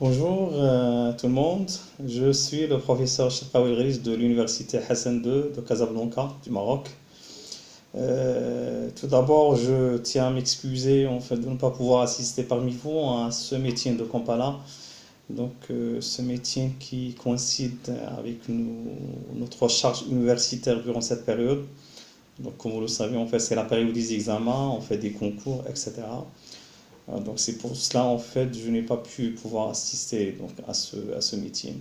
Bonjour tout le monde, je suis le professeur Cheikhaoui Riz de l'université Hassan II de Casablanca du Maroc. Tout d'abord, je tiens à m'excuser en fait de ne pas pouvoir assister parmi vous à ce meeting de Kampala. Ce meeting qui coïncide avec notre charge universitaire durant cette période. Donc, comme vous le savez, en fait, c'est la période des examens, on fait des concours, etc. Donc c'est pour cela en fait je n'ai pas pu pouvoir assister donc à ce meeting.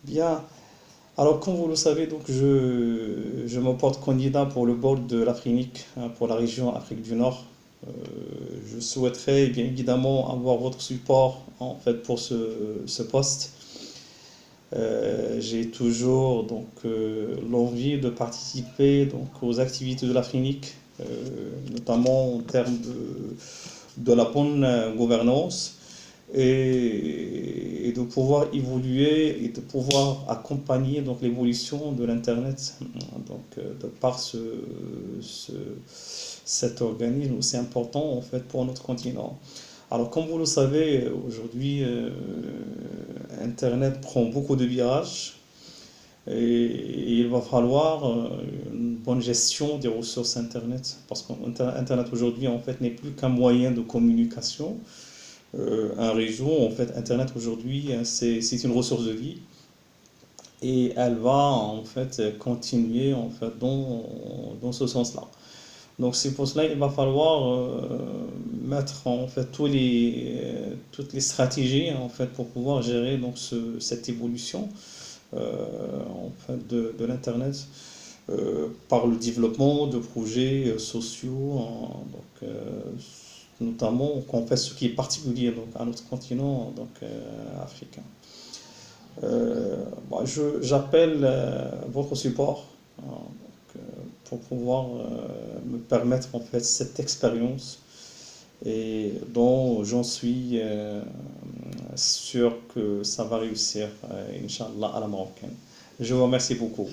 Bien, alors comme vous le savez donc je me porte candidat pour le board de l'Afrique pour la région Afrique du Nord. Euh, je souhaiterais bien évidemment avoir votre support en fait pour ce poste. J'ai toujours l'envie de participer donc aux activités de l'Afrique, notamment en termes de la bonne gouvernance et de pouvoir évoluer et de pouvoir accompagner donc l'évolution de l'Internet de par ce- cet organisme aussi important en fait pour notre continent. Alors comme vous le savez, aujourd'hui Internet prend beaucoup de virages et il va falloir une bonne gestion des ressources Internet parce qu'Internet aujourd'hui en fait n'est plus qu'un moyen de communication, un réseau. En fait, Internet aujourd'hui, c'est une ressource de vie et elle va en fait continuer en fait dans ce sens-là. Donc c'est pour cela qu'il va falloir mettre en fait toutes les stratégies en fait pour pouvoir gérer cette évolution en fait de l'Internet par le développement de projets sociaux, notamment qu'on fait ce qui est particulier donc, à notre continent africain. J'appelle votre support pour pouvoir me permettre en fait cette expérience et dont j'en suis sûr que ça va réussir, Inch'Allah, à la marocaine. Je vous remercie beaucoup.